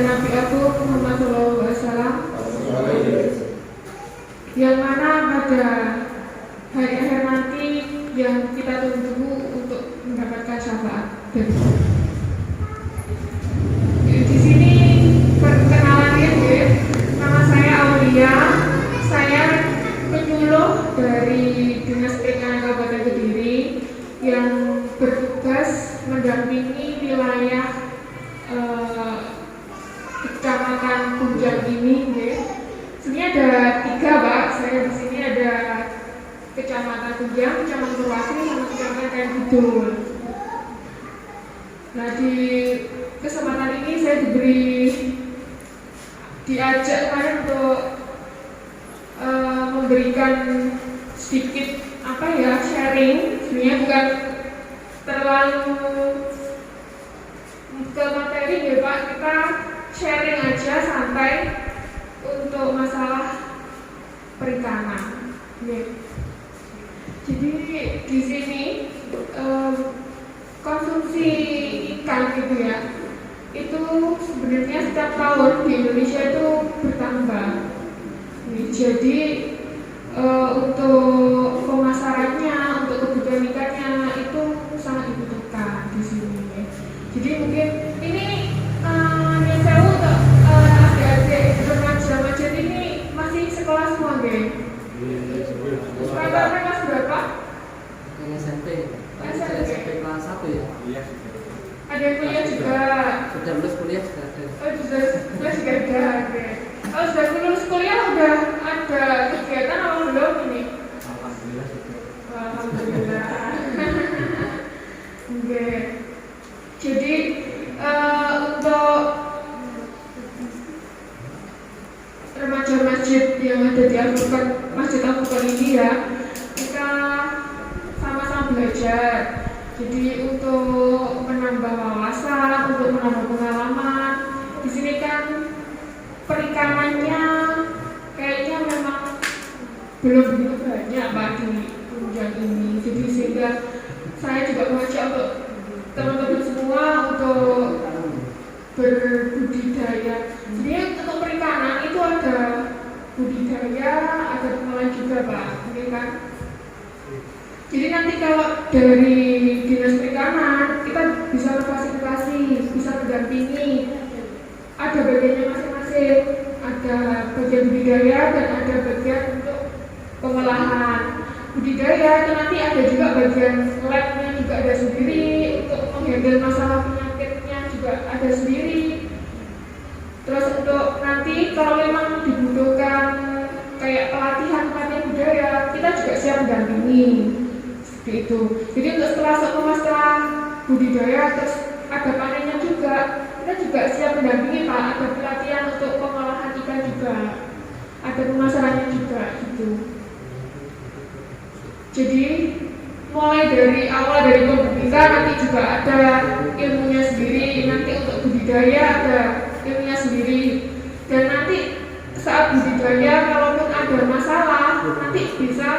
Nabi Agung Muhammad SAW, yang mana pada hari akhir nanti yang kita tunggu untuk mendapatkan syafaat dari di sini. Perkenalan ya, nama saya Aulia, saya penyuluh dari Dinas Perikanan Kabupaten Kediri yang bertugas mendampingi wilayah Kecamatan Kunjang ini. Sebenarnya ada 3, Pak. Saya di sini ada Kecamatan Kunjang, Kecamatan Purwasri, sama Kecamatan Kayan Kidul. Nah, di kesempatan ini saya diajak kemarin untuk memberikan sedikit sharing. Sebenarnya bukan terlalu ke materi ya Pak, kita sharing aja santai untuk masalah perikanan. Jadi di sini konsumsi ikan gitu ya, itu sebenarnya setiap tahun di Indonesia itu bertambah. Jadi untuk pemasarannya, untuk kebutuhan ikannya itu sangat dibutuhkan di sini. Jadi mungkin ini saya untuk adik-adik remaja ini masih sekolah semua, geng. Rata-rata kelas berapa? SMP kelas 1 ya? Iya. Ada yang kuliah juga? Sudah lulus kuliah sudah ada. Oh, sudah lulus juga ada. Oh, sudah lulus kuliah udah ada kegiatan apa belum ini? Alhamdulillah sudah. Alhamdulillah. Oke. Jadi untuk remaja masjid yang ada di Masjid Al-Furqan ini ya, kita sama-sama belajar. Jadi untuk menambah wawasan, untuk menambah pengalaman. Di sini kan perikanannya kayaknya memang belum begitu banyak Pak di Kunjang ini. Jadi sehingga saya juga mengajak untuk teman-teman semua untuk berbudidaya. Jadi untuk perikanan itu ada budidaya, ada pengolahan juga Pak. Ini kan. Jadi nanti kalau dari Dinas Perikanan kita bisa memfasilitasi, bisa mendampingi. Ada bagiannya masing-masing. Ada bagian budidaya dan ada bagian untuk pengolahan. Budidaya itu nanti ada juga bagian labnya juga ada sendiri, untuk menghandle masalah penyakitnya juga ada sendiri. Terus untuk nanti kalau memang dibutuhkan kayak pelatihan budaya, kita juga siap mendampingi. Seperti itu. Jadi untuk setelah budidaya terus ada panennya juga, kita juga siap mendampingi Pak. Ada pelatihan untuk pengolahan ikan juga, ada pemasarannya juga gitu. Jadi mulai dari awal dari pembukaan nanti juga ada ilmunya sendiri. Nanti untuk budidaya ada ilmunya sendiri. Dan nanti saat budidaya kalaupun ada masalah nanti bisa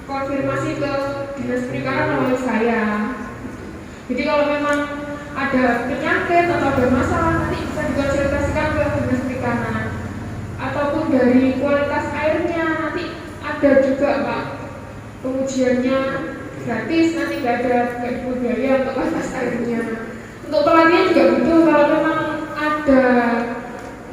konfirmasi ke Dinas Perikanan melalui saya. Jadi kalau memang ada penyakit atau ada masalah nanti bisa dikonsultasikan ke Dinas Perikanan. Ataupun dari kualitas airnya nanti ada juga Pak, pengujiannya gratis, nanti nggak dipungut biaya untuk kualitas airnya. Untuk pelatihan juga butuh, kalau memang ada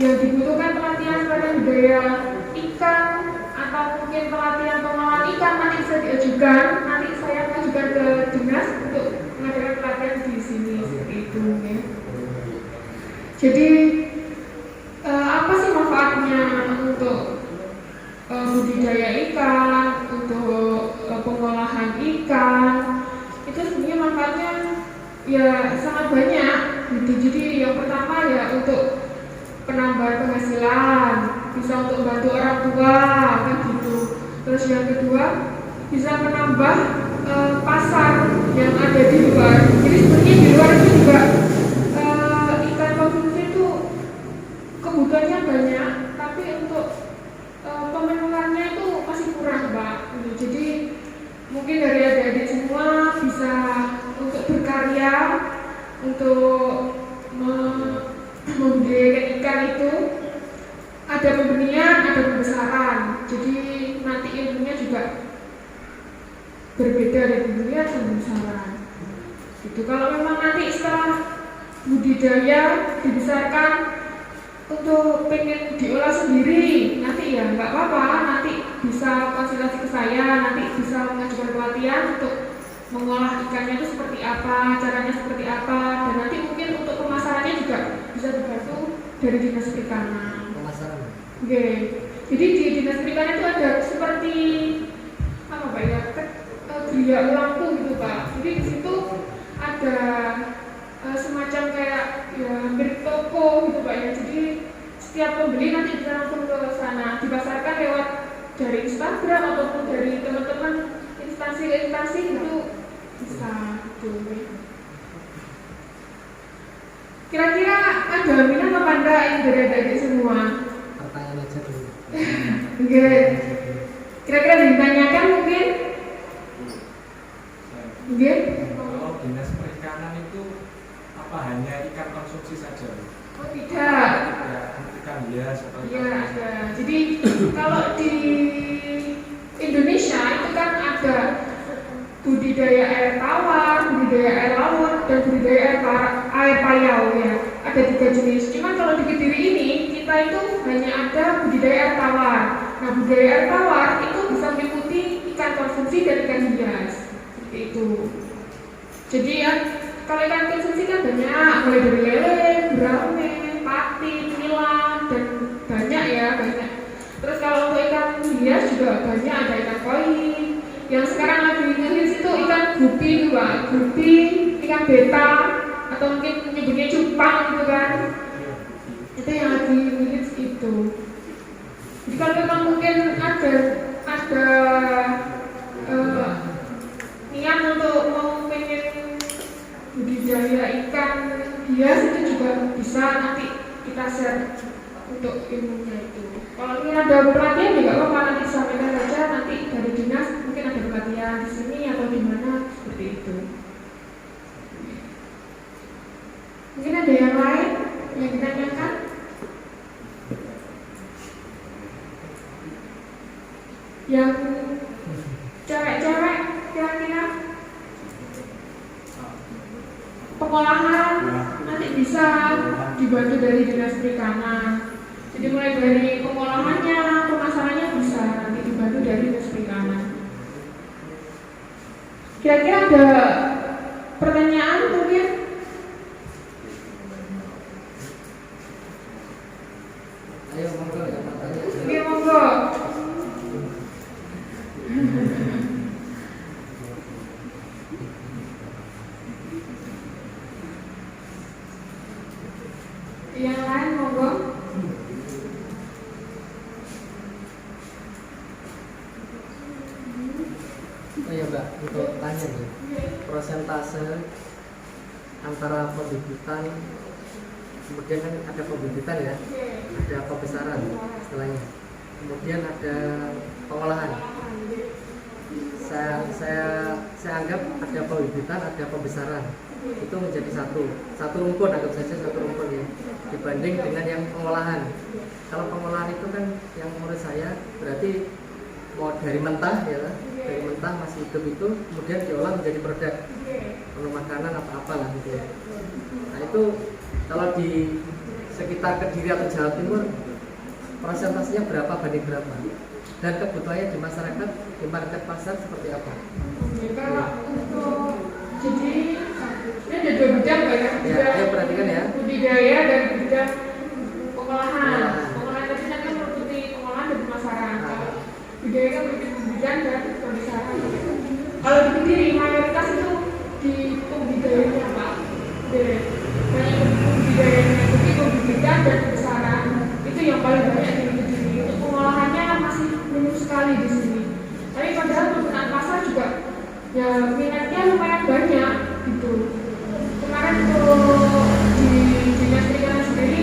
yang dibutuhkan pelatihan budaya ikan atau mungkin pelatihan pengolahan ikan nanti bisa diajukan, nanti saya ajukan ke dinas untuk mengadakan pelatihan di sini seperti itu ya. Jadi apa sih manfaatnya untuk budidaya ikan, untuk pengolahan ikan? Itu sebenarnya manfaatnya ya sangat banyak gitu. Jadi yang pertama ya untuk penambahan penghasilan, bisa untuk membantu orang tua kan gitu. Terus yang kedua bisa menambah pasar yang ada di luar. Jadi sebenarnya di luar itu juga ikan konsumsi itu kebutuhannya banyak, tapi untuk pemenuhannya itu masih kurang Pak. Jadi mungkin dari adik-adik semua bisa untuk berkarya, untuk membudidayakan dari budidaya dan pemasaran. Itu kalau memang nanti setelah budidaya dibesarkan untuk pengen diolah sendiri, nanti ya nggak apa-apa, nanti bisa konsultasi ke saya, nanti bisa mengajukan pelatihan untuk mengolah ikannya itu seperti apa, caranya seperti apa, dan nanti mungkin untuk pemasarannya juga bisa dibantu dari dinas perikanan. Pemasaran. Oke, jadi di dinas perikanan itu ada seperti apa Pak ya, geria lampu gitu Pak. Jadi di situ ada semacam kayak ya hampir toko gitu Pak ya. Jadi setiap pembeli nanti bisa langsung ke sana, dipasarkan lewat dari Instagram ataupun dari teman-teman instansi-instansi itu bisa gitu. Kira-kira ada minat apa enggak yang dari semua? Pertanyaan aja dulu. Oke. Kira-kira ditanyakan mungkin? Oke. Kalau dinas perikanan itu apa hanya ikan konsumsi saja? Oh tidak. Ya, ikan hias atau Iya ikan ada. Jadi kalau di Indonesia itu kan ada budidaya air tawar, budidaya air laut, dan budidaya air payau ya. Ada 3 jenis. Cuman kalau di Kediri ini kita itu hanya ada budidaya air tawar. Nah budidaya air tawar itu bisa meliputi ikan konsumsi dan ikan hias. Seperti itu. Jadi ya kalau ikan konsumsi kan banyak, mulai dari lele, gurame, patin, nila, dan banyak ya banyak. Terus kalau untuk ikan hias juga banyak, ada ikan koi. Yang sekarang lagi ngehits itu ikan gupi itu Pak, gupi, ikan beta, atau mungkin menyebutnya cupang gitu kan. Itu yang lagi ngehits itu. Jadi kalau memang mungkin ada niat untuk mau pengen budidaya ikan hias itu juga bisa nanti kita share untuk ilmunya itu. Kalau ingin ada pelatihan juga apa nanti sampaikan saja, nanti dari dinas mungkin ada pelatihan di sini atau di mana seperti itu. Mungkin ada yang lain yang ditanyakan? Yang cewek-cewek kira-kira pengolahan nanti bisa dibantu dari dinas perikanan. Jadi mulai dari pengolahannya, pemasarannya bisa nanti dibantu dari dinas perikanan. Kira-kira ada pertanyaan mungkin? Ayo monggo ya Pak tanya. Oke, monggo. Yang lain monggo. Oh ya Mbak, untuk tanya nih, prosentase antara pembibitan, kemudian kan ada pembibitan ya, ada pembesaran istilahnya, kemudian ada pengolahan. Saya anggap ada pembibitan, ada pembesaran, itu menjadi satu rumpun, anggap saja satu rumpun ya, dibanding dengan yang pengolahan. Kalau pengolahan itu kan yang menurut saya berarti mau dari mentah ya, dari mentah masih hidup itu kemudian diolah menjadi produk menu makanan apa-apa lah gitu ya. Nah itu kalau di sekitar Kediri atau Jawa Timur persentasenya berapa banding berapa, dan kebutuhannya di masyarakat, di market pasar seperti apa? Kalau untuk jadi ini ada 2 bidang Pak ya. Ya, ayo perhatikan ya. Budidaya dan bidang pengolahan. Pengolahan tadi kan meliputi pengolahan dan pemasaran. Kalau budidaya kan meliputi bidang dan pemasaran. Kalau di Kediri mayoritas itu di pembudidayanya Pak. Banyak pembudidayanya, jadi pembibitan dan pemasaran itu yang paling banyak di Kediri. Untuk pengolahannya masih minim sekali di sini. Tapi padahal penggunaan pasar juga ya minatnya lumayan banyak gitu. Kemarin untuk di dinas perikanan sendiri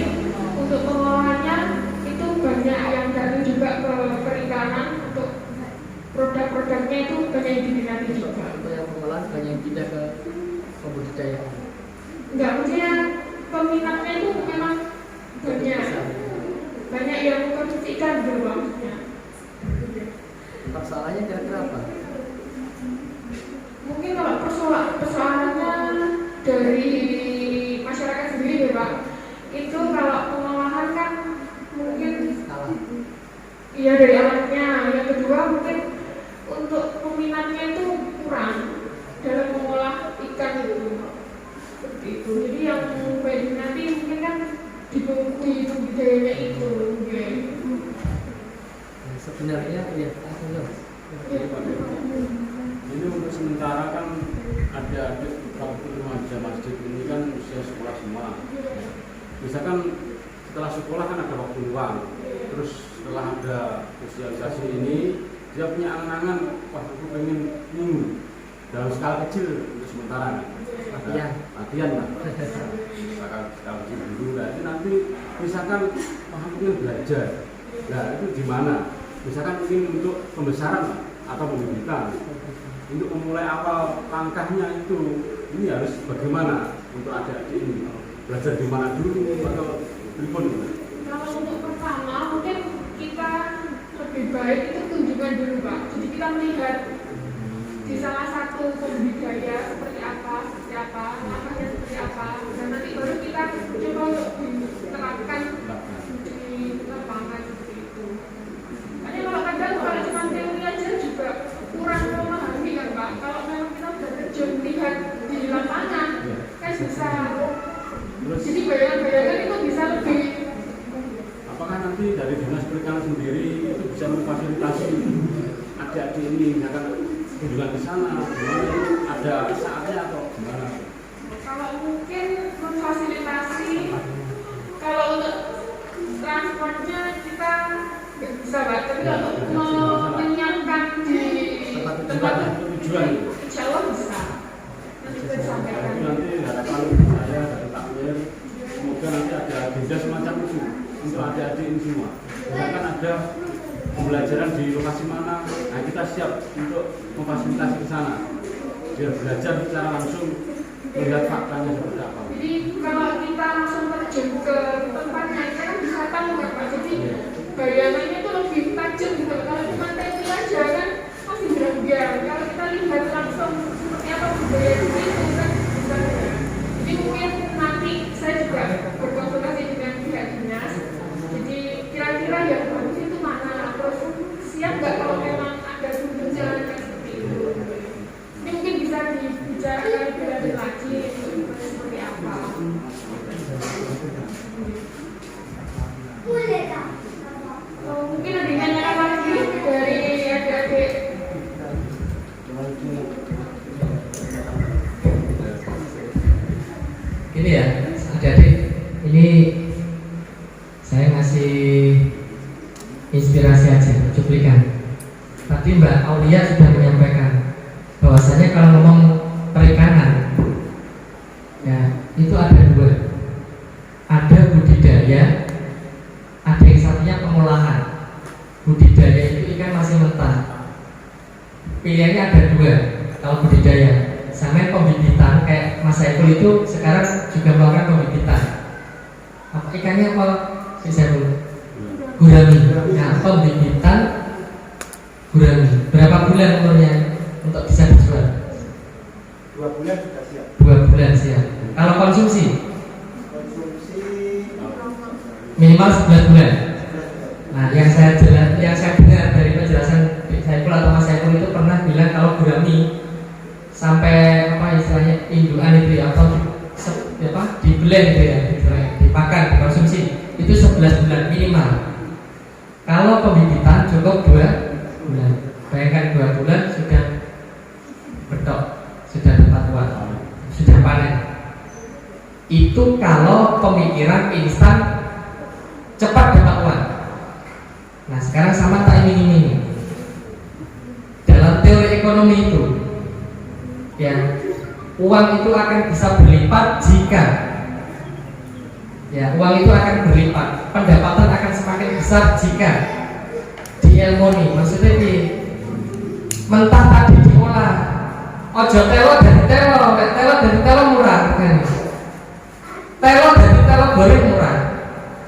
untuk pengolahannya itu banyak yang datang juga ke perikanan untuk produk-produknya itu banyak yang diminati juga. Untuk yang pengolahan banyak yang pindah ke pembudidayaan. Enggak, maksudnya peminatnya itu memang banyak yang konsumsi ikan gitu maksudnya. Persoalannya kira-kira apa? itu. Seperti itu. Jadi yang value nanti mungkin kan di budayanya itu mungkin. Sebenarnya ya aku loh. Ini untuk sementara kan adik-adik waktu remaja masjid ini kan usia sekolah semua. Misalkan setelah sekolah kan ada waktu luang, terus setelah ada sosialisasi ini dia punya angan-angan, wah aku pengen dalam skala kecil untuk sementara latihan lah skala kecil dulu. Nah itu nanti misalkan wah aku ingin belajar, nah itu di mana? Misalkan mungkin untuk pembesaran atau pembibitan, untuk memulai awal langkahnya itu ini harus bagaimana untuk adik-adik ini belajar di mana dulu atau telepon? Kalau untuk pertama mungkin kita lebih baik itu tunjukkan dulu Pak. Jadi kita melihat di salah satu pembudidaya seperti apa, langkahnya seperti apa, dan nanti baru kita coba untuk diterapkan di lapangan seperti itu. Karena kalau kadang kalau cuma teori aja juga kurang memahami kan Pak. Kalau memang kita sudah terjun lihat di lapangan, kan bisa. Jadi bayangan-bayangan itu bisa lebih. Apakah nanti dari dinas perikanan sendiri itu bisa memfasilitasi adik-adik ini, misalkan kunjungan ke sana, ada saatnya atau gimana? Kalau mungkin memfasilitasi, kalau untuk transportnya kita nggak bisa Pak, tapi kalau menyiapkan di tempat tujuan, insya Allah bisa. Nanti kita sampaikan. Nanti harapan saya dari takmir, semoga nanti ada agenda semacam itu untuk adik-adik ini semua. Misalkan ada pembelajaran di lokasi mana, nah kita siap untuk memfasilitasi ke sana biar belajar secara langsung melihat faktanya seperti apa. Jadi kalau kita langsung terjun ke tempatnya, kita kan bisa tahu kan Pak. Jadi bayangannya itu lebih tajam gitu. Kalau cuma teori aja kan masih beranggar. Kalau kita lihat langsung seperti apa budaya itu kan bisa. Jadi mungkin nanti saya juga berkonsultasi dengan pihak dinas. Jadi kira-kira yang bagus itu mana? Terus siap nggak kalau memang ada tuntutan seperti itu? Ini mungkin bisa dibicarakan lebih lanjut lagi seperti apa. Mungkin ada yang tanya lagi dari adik-adik. Gini ya, adik-adik, ini saya ngasih inspirasi aja, cuplikan. Tadi Mbak Aulia sudah menyampaikan bahwasanya kalau ngomong perikanan, ya itu ada dua, ada budidaya, ada yang satunya pengolahan. Budidaya itu ikan masih mentah, pilihannya ada dua. Kalau budidaya sama pembibitan, kayak Mas Saiful itu sekarang juga melakukan pembibitan. Apa ikannya apa? Si Saiful gurami. Nah, pembibitan gurami. Berapa bulan umurnya untuk bisa dijual? 2 bulan sudah siap. 2 bulan siap. Kalau konsumsi minimal 11 bulan. Nah, yang saya dengar dari penjelasan Saiful atau Mas Saiful itu pernah bilang kalau gurami sampai apa istilahnya indukan itu ya, atau diblend itu ya, dimakan, dikonsumsi itu 11 bulan minimal. Kalau pembibitan cukup 2 bulan. Bayangkan 2 bulan sudah betok, sudah dapat uang, sudah panen. Itu kalau pemikiran instan cepat dapat uang. Nah sekarang sama tak iming-iming. Dalam teori ekonomi itu, ya uang itu akan bisa berlipat jika uang itu akan berlipat, pendapatan akan semakin besar jika dielmoni, maksudnya di mentah tadi diolah, ojo telo dari telo murah kan, telo dari telo goreng murah,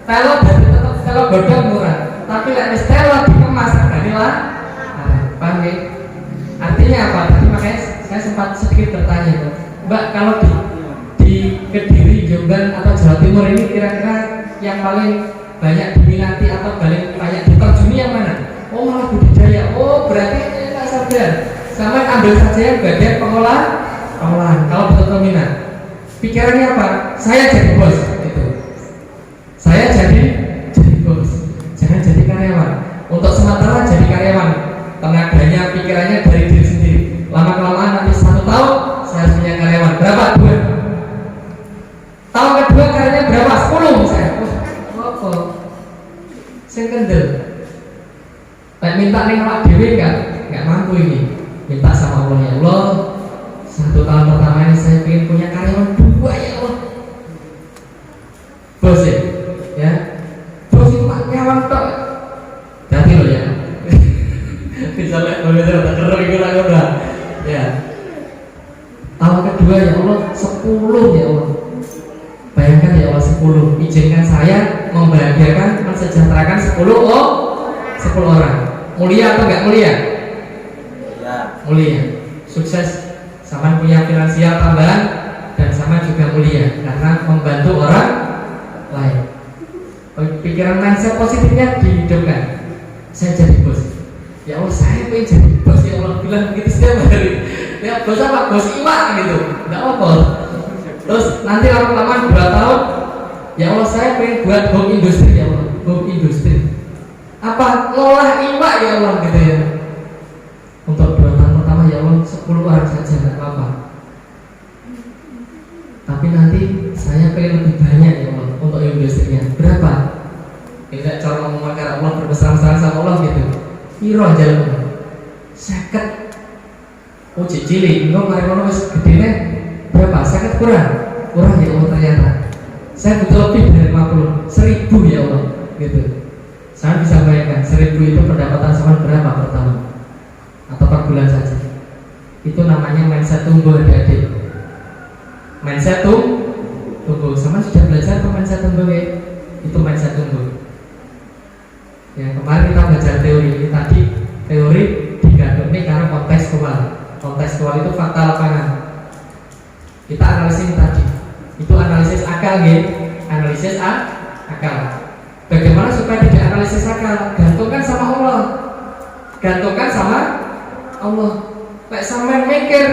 telo dari telo godong murah, tapi lek wis telo dikemas hargane lah, paham ya? Artinya apa? Tadi makanya saya sempat sedikit bertanya, Mbak, kalau di Kediri, Jombang atau Jawa Timur ini kira-kira yang paling banyak diminati atau paling banyak diterjuni yang mana? Oh malah budidaya. Oh berarti tak sadar. Sama ambil saja yang bagian pengolahan pengolahan. Kalau betul peminat, pikirannya apa? Saya jadi bos, gitu. Saya jadi bos, jangan jadi karyawan. Untuk sementara jadi karyawan, tenaganya, pikirannya dari diri sendiri. Lama kelamaan nanti 1 tahun saya harus punya karyawan berapa? 2. Tahun kedua karyanya berapa? 10 saya. Apa? Saya kendel. Tak minta nih awak dewi nggak mampu ini. Minta sama Allah, ya Allah, 1 tahun pertama ini saya ingin punya karyawan 2 ya Allah. Bos ya, bos itu pak karyawan tok. Hati loh ya. Misalnya kalau tak keren gitu lah udah. Ya. Tahun kedua ya Allah 10 ya Allah. Bayangkan ya Allah 10. Izinkan saya membahagiakan, mensejahterakan 10 orang. Mulia atau enggak mulia? Ya. Mulia. Sukses, sama punya finansial tambahan, dan sama juga mulia karena membantu orang lain. Pikiran mindset positifnya dihidupkan. Saya jadi bos. Ya Allah, saya pengen jadi bos, ya Allah, bilang begitu setiap hari. Ya bos apa? Bos iwak gitu. Enggak apa. Terus nanti lama-lama 2 tahun, ya Allah, saya pengen buat home industry, ya Allah, home industry. Apa? Ngolah iwak, ya Allah, gitu ya. Untuk 2 tahun pertama, ya Allah, 10 orang saja, enggak apa-apa. Tapi nanti saya pengen lebih banyak, ya Allah, untuk industrinya. Berapa? Tidak cara ngomong karena Allah berbesar-besaran sama Allah gitu. Piro aja loh. 50. Oh cili, enggak kemarin wis gedene berapa? 50 kurang ya Allah ternyata. Saya butuh lebih dari 50. 1000 ya Allah gitu. Saya bisa bayangkan 1000 itu pendapatan sama berapa per tahun atau per bulan saja. Itu namanya mindset tumbuh adik-adik. Mindset tumbuh. Sama sudah belajar ke mindset tumbuh ya? Itu mindset tumbuh. Ya kemarin kita belajar teori ini tadi, teori digabung ini karena kontekstual. Kontekstual itu fakta lapangan. Kita analisis tadi. Itu analisis akal ya, analisis akal. Bagaimana supaya tidak analisis akal? Gantungkan sama Allah. Gantungkan sama Allah. Lek sampean mikir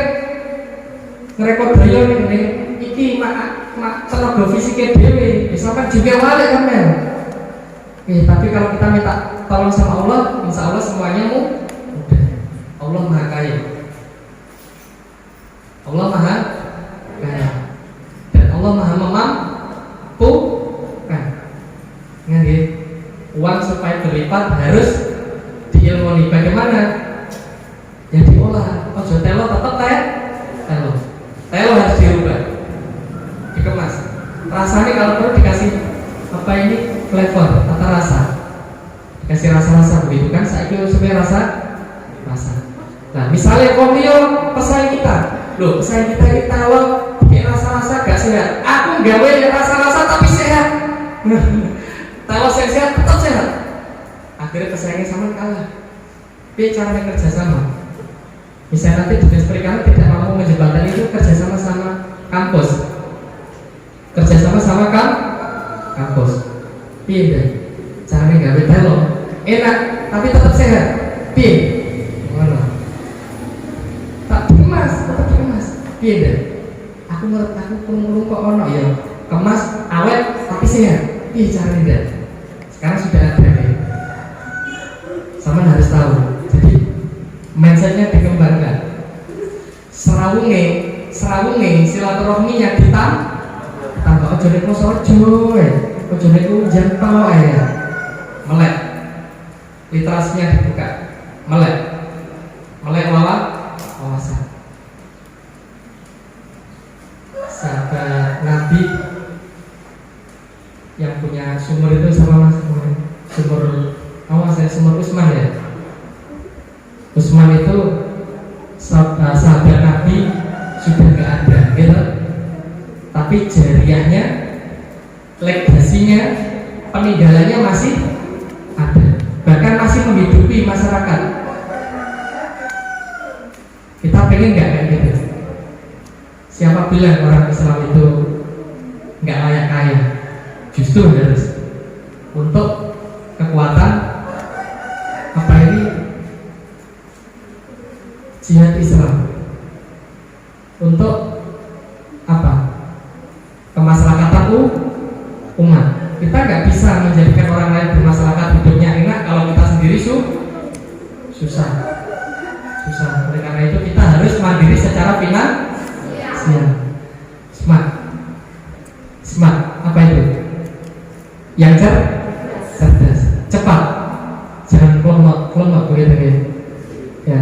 ngerekod beliau ini iki mak tenaga fisiknya dhewe, sampean juga wale sampean. Tapi kalau kita minta tolong sama Allah, insya Allah semuanya mudah. Allah Maha Kaya. Allah Maha Kaya. Dan Allah Maha memampukan. Ngerti? Uang supaya berlipat harus diilmoni. Bagaimana? Ya diolah. Ojo telo tetap telo. Telo harus dirubah, dikemas. Rasanya kalau perlu dikasih apa ini? Flavor atau rasa, kasih rasa-rasa begitu kan? Saya kira supaya rasa. Nah, misalnya komio pesaing kita, loh pesaing kita ini tahu kayak rasa-rasa gak sehat. Aku gawe rasa-rasa tapi sehat. Tahu sehat tetap sehat. Akhirnya pesaingnya sama kalah. Tapi caranya kerjasama. Misalnya nanti dinas perikanan tidak mampu menjembatani itu kerjasama sama kampus, kerjasama sama kampus. Iya, caranya nggak beda loh. Enak, tapi tetap sehat. Iya, mana? Tak kemas, tetap kemas. Iya, aku menurut aku kurung kok ono ya. Kemas, awet, tapi sehat. Iya caranya deh. Sekarang sudah ada ya. Sama harus tahu. Jadi mindsetnya dikembangkan. Serawunge, silaturahminya ditambah ojo nek ojo ojo niku jantol ya. Melek. Literasinya dibuka. Melek wawasan. Sahabat Nabi yang punya sumur itu sama Mas sumur Usman ya. Usman itu sahabat Nabi sudah nggak ada gitu. Tapi jariahnya, legasinya, peninggalannya masih ada, bahkan masih menghidupi masyarakat. Kita pengen nggak kayak gitu? Siapa bilang orang Islam itu nggak layak kaya? Justru harus untuk kekuatan apa ini jihad Islam, untuk untuk apa? Kemaslahatan umat. Kita nggak bisa menjadikan orang lain bermasyarakat hidupnya enak kalau kita sendiri susah. Oleh karena itu kita harus mandiri secara finansial. Smart apa itu? Yang cerdas, cepat, jangan kelomok begitu ya.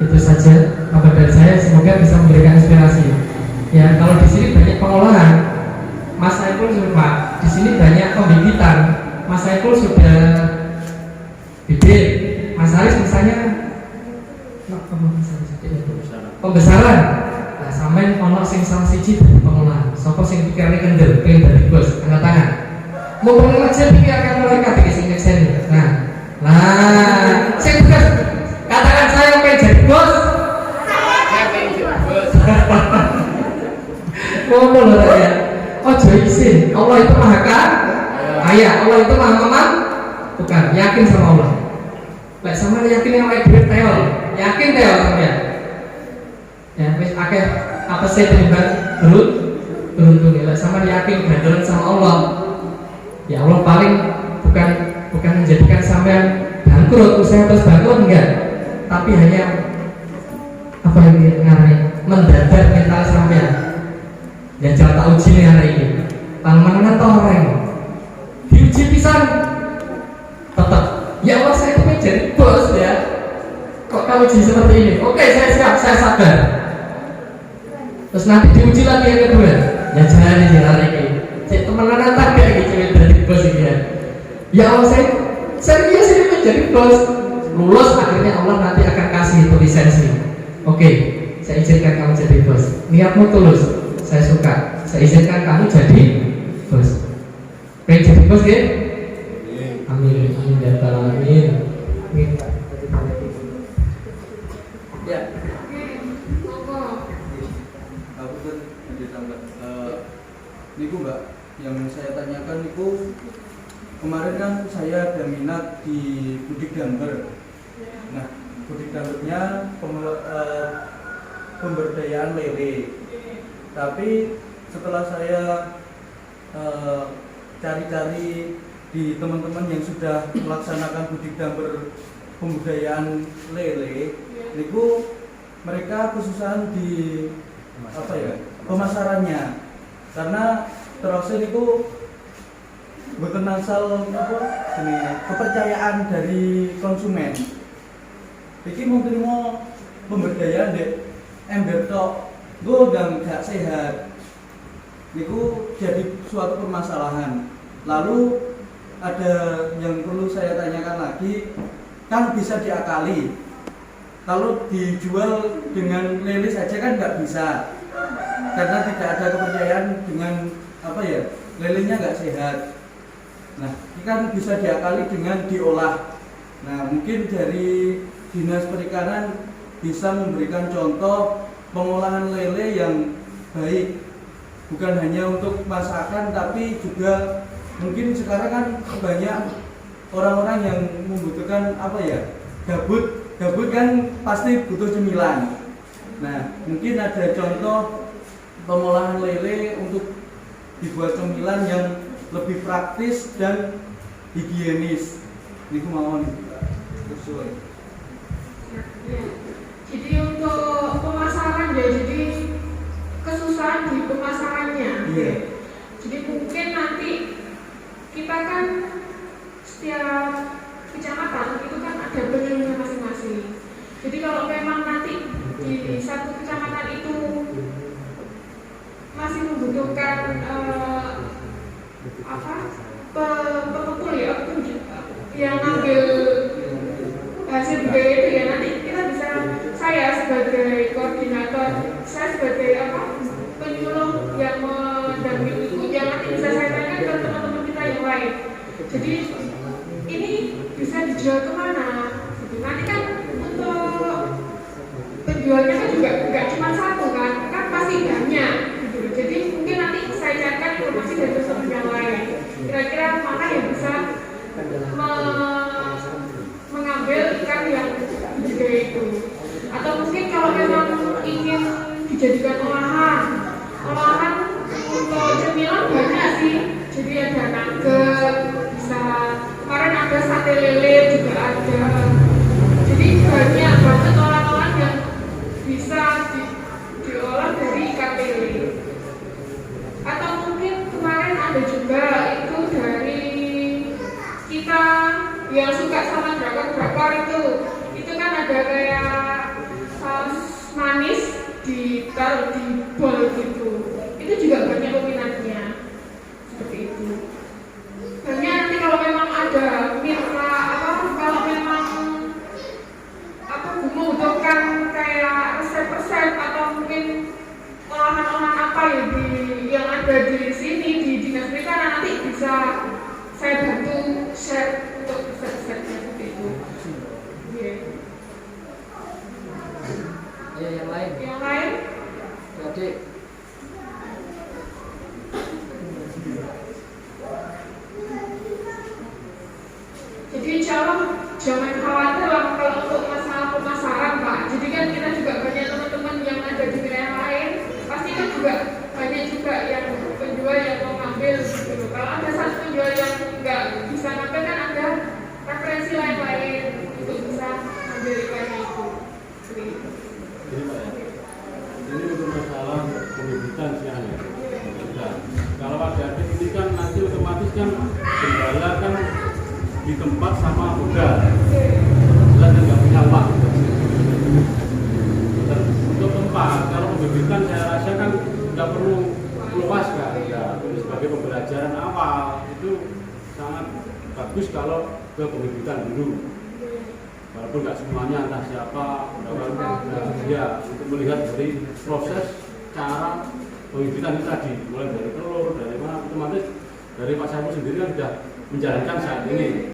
Itu saja apa dari saya, semoga bisa memberikan inspirasi. Ya, kalau di sini banyak pengolahan, Mas Saiful sudah, di sini banyak pembibitan, Mas Saiful sudah bibit, Mas Haris misalnya pembesaran. Nah, sampai ono sing salah siji dari pengolahan. Sopo sing pikirane kendel, pengen dadi bos, angkat tangan. Mau pengen aja pikirkan mulai kabeh sing nyekseni. Nah, sing tugas katakan saya pengen jadi bos. Saya pengen jadi bos. Ngomong loh ya. Ojo isin, Allah itu maha kaya, Allah itu maha bukan, yakin sama Allah. Lek sama yakin yang lain duit teol, yakin teol sampean. Ya, wis akeh apa sih timbang beruntung ya. Lek sama yakin gandolan sama Allah. Ya Allah paling bukan menjadikan sampean bangkrut, usaha terus bangkrut enggak, tapi hanya apa yang ngarani mendadak mental sampean. Ya jangan tak uji nih hari ini. Mana toh orang diuji pisan tetap. Ya Allah saya pengen jadi bos ya. Kok kamu uji seperti ini? Oke saya siap, saya sabar. Terus nanti diuji lagi yang kedua. Ya jangan nih hari ini. Saya temenan tak kayak gitu jadi bos ini ya. Ya Allah saya serius ini menjadi bos. Lulus akhirnya Allah nanti akan kasih itu lisensi. Oke, saya izinkan kamu jadi bos. Niatmu tulus. Saya suka, saya izinkan kamu jadi bos. Pengen jadi bos ya? Amin, amin ya Allah, amin. Ya. Aku tuh ditambah. Niku Mbak, yang saya tanyakan niku kemarin kan saya ada minat di Budik Damber. Nah, Budik Dambernya pemberdayaan lele. Tapi setelah saya cari-cari di teman-teman yang sudah melaksanakan Budik Damber pembudayaan lele, itu mereka kesusahan di pemasarannya, karena terus itu boten asal kepercayaan dari konsumen. Iki mungkin mau pemberdayaan dek ember tok gue udah gak sehat, itu jadi suatu permasalahan. Lalu ada yang perlu saya tanyakan lagi, kan bisa diakali. Kalau dijual dengan lele saja kan nggak bisa, karena tidak ada kepercayaan dengan lelenya nggak sehat. Nah, ini kan bisa diakali dengan diolah. Nah, mungkin dari Dinas Perikanan bisa memberikan contoh pengolahan lele yang baik, bukan hanya untuk masakan tapi juga mungkin sekarang kan banyak orang-orang yang membutuhkan gabut kan pasti butuh cemilan. Nah, mungkin ada contoh pengolahan lele untuk dibuat cemilan yang lebih praktis dan higienis. Ini kemauan sesuai. Jadi untuk pemasaran ya, jadi kesusahan di pemasarannya. Iya. Jadi mungkin nanti kita kan setiap kecamatan itu kan ada penyuluhnya masing-masing. Jadi kalau memang nanti di satu kecamatan itu masih membutuhkan pemukul ya, yang ngambil hasil budaya itu ya, nanti kita bisa, saya sebagai koordinator, saya sebagai penyuluh yang mendampingi itu, yang nanti bisa saya tanyakan ke teman-teman kita yang lain. Jadi ini bisa dijual kemana? Gitu. Nanti kan untuk penjualnya kan juga nggak cuma satu kan pasti banyak. Gitu. Jadi mungkin nanti saya carikan informasi dari teman-teman yang lain. Kira-kira mana yang bisa mengambil ikan yang budidaya itu, atau mungkin kalau memang ingin dijadikan olahan untuk cemilan banyak sih. Jadi ada nugget, bisa kemarin ada sate lele juga ada. Jadi banyak banget olahan yang bisa diolah dari ikan lele. Atau mungkin kemarin ada juga itu dari kita yang suka sama drakor itu kan ada kayak saus manis ditaruh di bowl gitu. Itu juga banyak peminatnya seperti itu. Hanya nanti kalau memang ada kalau memang membutuhkan kayak resep-resep atau mungkin olahan-olahan apa ya yang ada di sini di Dinas Perikanan, nanti bisa saya bantu share untuk resep-resepnya seperti itu. Ya, yang lain. Yang lain? Jadi insya Allah jangan khawatir lah kalau untuk masalah pemasaran Pak. Jadi kan kita juga banyak teman-teman yang ada di wilayah lain, pasti kan juga banyak juga yang penjual yang mau ngambil gitu. Kalau ada satu penjual yang nggak bisa ngambil kan ada referensi lain-lain untuk bisa ngambil ikannya itu. Seperti itu. Jadi Pak ya, ini untuk masalah pembibitan sih hanya. Nah, kalau ada adik ini kan nanti otomatis kan gembala kan di tempat sama modal, jelas kan nggak punya uang. Dan untuk tempat, kalau pembibitan saya rasa kan nggak perlu luas kan, ya sebagai pembelajaran awal itu sangat bagus kalau ke pembibitan dulu. Walaupun nggak semuanya entah siapa, ya untuk melihat dari proses cara pembibitan itu tadi, mulai dari telur, dari mana, otomatis dari Pak Saiful sendiri kan sudah menjalankan saat ini.